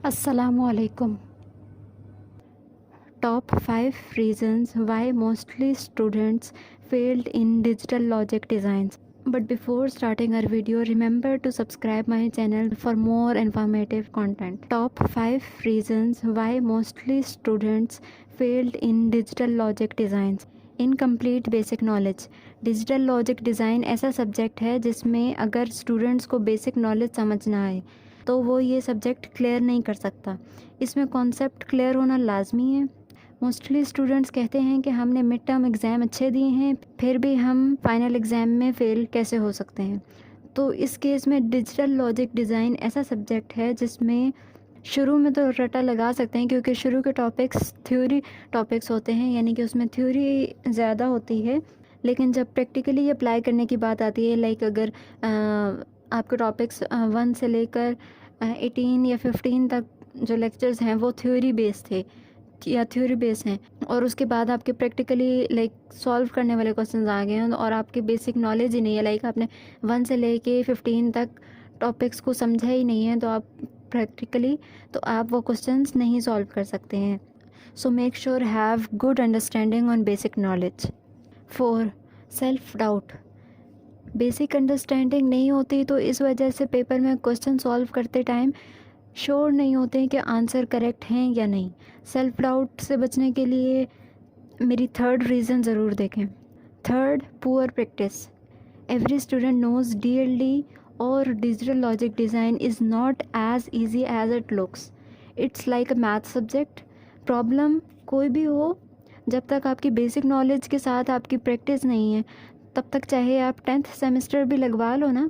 Assalamualaikum. Top 5 reasons why mostly students failed in digital logic designs. But before starting our video, remember to subscribe my channel for more informative content. Top 5 reasons why mostly students failed in digital logic designs. Incomplete basic knowledge. Digital logic design ऐसा subject है जिसमें अगर students को basic knowledge समझ ना आए तो वो ये सब्जेक्ट क्लियर नहीं कर सकता. इसमें कॉन्सेप्ट क्लियर होना लाजमी है. मोस्टली स्टूडेंट्स कहते हैं कि हमने मिड टर्म एग्ज़ाम अच्छे दिए हैं, फिर भी हम फाइनल एग्ज़ाम में फ़ेल कैसे हो सकते हैं. तो इस केस में डिजिटल लॉजिक डिज़ाइन ऐसा सब्जेक्ट है जिसमें शुरू में तो रटा लगा सकते हैं क्योंकि शुरू के टॉपिक्स थ्योरी टॉपिक्स होते हैं, यानी कि उसमें थ्योरी ज़्यादा होती है. लेकिन जब प्रैक्टिकली अप्लाई करने की बात आती है, लाइक अगर आपके टॉपिक्स 1 से लेकर 18 या 15 तक जो लेक्चर्स हैं वो थ्योरी बेस्ड थे या थ्योरी बेस्ड हैं, और उसके बाद आपके प्रैक्टिकली लाइक सॉल्व करने वाले क्वेश्चंस आ गए हैं और आपकी बेसिक नॉलेज ही नहीं है, लाइक आपने 1 से लेके 15 तक टॉपिक्स को समझा ही नहीं है, तो आप प्रैक्टिकली तो आप वो क्वेश्चंस नहीं सॉल्व कर सकते हैं. So make sure have good understanding on basic knowledge. 4. Self doubt. Basic understanding नहीं होती तो इस वजह से पेपर में क्वेश्चन सॉल्व करते टाइम श्योर नहीं होते हैं कि आंसर करेक्ट हैं या नहीं. सेल्फ डाउट से बचने के लिए मेरी थर्ड रीज़न ज़रूर देखें. Third, poor practice. Every student knows DLD और digital logic design is not as easy as it looks. It's like a math subject. Problem कोई भी हो, जब तक आपकी बेसिक नॉलेज के साथ आपकी प्रैक्टिस नहीं है तब तक चाहे आप 10th सेमेस्टर भी लगवा लो ना,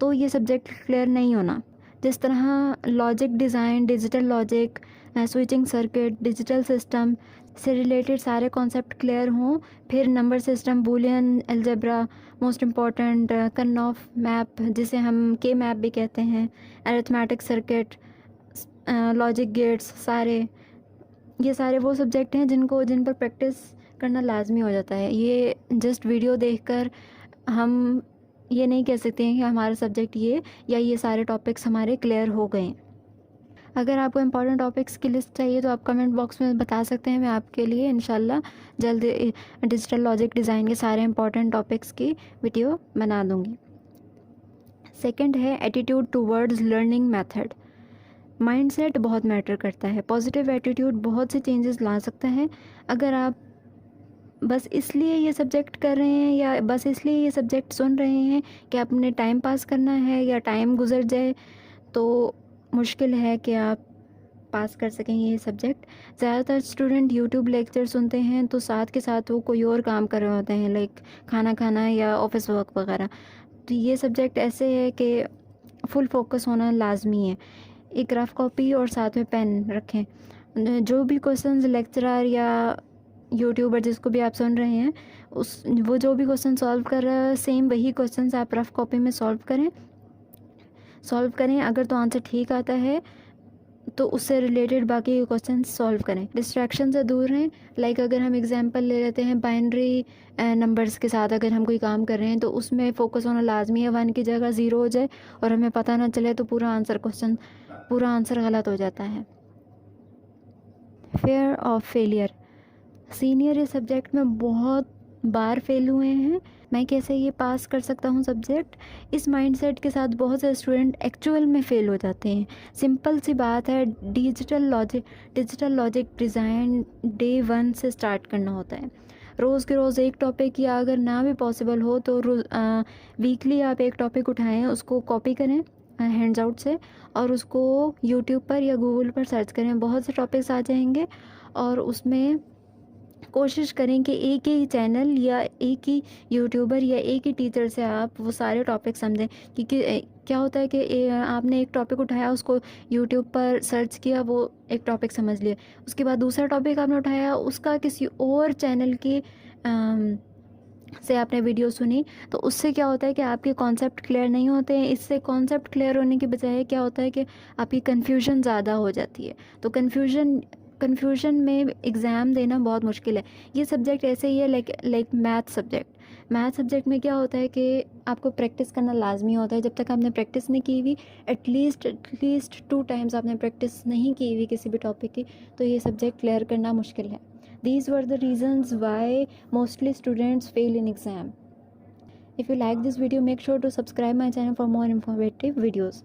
तो ये सब्जेक्ट क्लियर नहीं होना. जिस तरह logic design, digital logic, switching circuit, digital system से रिलेटेड सारे कॉन्सेप्ट क्लियर हों, फिर number system, Boolean algebra, most important Karnaugh map जिसे हम के मैप भी कहते हैं, अरिथमेटिक सर्किट, लॉजिक गेट्स, ये सारे वो सब्जेक्ट हैं जिन पर प्रैक्टिस करना लाजमी हो जाता है. ये जस्ट वीडियो देखकर हम ये नहीं कह सकते हैं कि हमारा सब्जेक्ट ये सारे टॉपिक्स हमारे क्लियर हो गए. अगर आपको इम्पॉर्टेंट टॉपिक्स की लिस्ट चाहिए तो आप कमेंट बॉक्स में बता सकते हैं. मैं आपके लिए इंशाल्लाह जल्द डिजिटल लॉजिक डिज़ाइन के सारे इम्पॉर्टेंट टॉपिक्स की वीडियो बना दूँगी. सेकंड है attitude towards learning method. Mindset बहुत मैटर करता है. पॉजिटिव एटीट्यूड बहुत से चेंजेस ला सकता है. अगर आप बस इसलिए ये सब्जेक्ट कर रहे हैं या बस इसलिए ये सब्जेक्ट सुन रहे हैं कि आपने टाइम पास करना है या टाइम गुजर जाए, तो मुश्किल है कि आप पास कर सकें ये सब्जेक्ट. ज़्यादातर स्टूडेंट यूट्यूब लेक्चर सुनते हैं तो साथ के साथ वो कोई और काम कर रहे होते हैं, लाइक खाना खाना या ऑफिस वर्क वगैरह. तो ये सब्जेक्ट ऐसे है कि फुल फोकस होना लाजमी है. एक रफ़ कॉपी और साथ में पेन रखें. जो भी क्वेश्चंस लेक्चरर या यूट्यूबर जिसको भी आप सुन रहे हैं वो जो भी क्वेश्चन सॉल्व कर रहा है, सेम वही क्वेश्चंस आप रफ़ कॉपी में सॉल्व करें. अगर तो आंसर ठीक आता है तो उससे रिलेटेड बाकी क्वेश्चन सॉल्व करें. डिस्ट्रैक्शन से दूर रहें. लाइक अगर हम एग्जांपल ले लेते हैं बाइनरी नंबर्स के साथ अगर हम कोई काम कर रहे हैं तो उसमें फ़ोकस होना लाजमी है. 1 की जगह 0 हो जाए और हमें पता ना चले तो पूरा आंसर गलत हो जाता है. Fair of failure. सीनियर इस सब्जेक्ट में बहुत बार फेल हुए हैं. मैं कैसे ये पास कर सकता हूँ सब्जेक्ट, इस माइंडसेट के साथ बहुत से स्टूडेंट एक्चुअल में फ़ेल हो जाते हैं. सिंपल सी बात है, डिजिटल लॉजिक डिज़ाइन डे 1 से स्टार्ट करना होता है. रोज़ के रोज़ एक टॉपिक, या अगर ना भी पॉसिबल हो तो वीकली आप एक टॉपिक उठाएं, उसको कॉपी करें हैंड्स आउट से और उसको यूट्यूब पर या गूगल पर सर्च करें. बहुत से टॉपिक्स आ जाएंगे और उसमें कोशिश करें कि एक ही चैनल या एक ही यूट्यूबर या एक ही टीचर से आप वो सारे टॉपिक समझें. क्योंकि क्या होता है कि आपने एक टॉपिक उठाया, उसको यूट्यूब पर सर्च किया, वो एक टॉपिक समझ लिया, उसके बाद दूसरा टॉपिक आपने उठाया, उसका किसी और चैनल की से आपने वीडियो सुनी, तो उससे क्या होता है कि आपके कॉन्सेप्ट क्लियर नहीं होते हैं. इससे कॉन्सेप्ट क्लियर होने की बजाय क्या होता है कि आपकी कन्फ्यूजन ज़्यादा हो जाती है. तो कन्फ्यूजन में एग्ज़ाम देना बहुत मुश्किल है. ये सब्जेक्ट ऐसे ही है like math subject. Math subject में क्या होता है कि आपको प्रैक्टिस करना लाजमी होता है। जब तक आपने प्रैक्टिस नहीं की हुई, एटलीस्ट 2 टाइम्स आपने प्रैक्टिस नहीं की हुई किसी भी टॉपिक की, तो ये सब्जेक्ट क्लियर करना मुश्किल है। These were the reasons why mostly students fail in exam. If you like this video, make sure to subscribe my channel for more informative videos.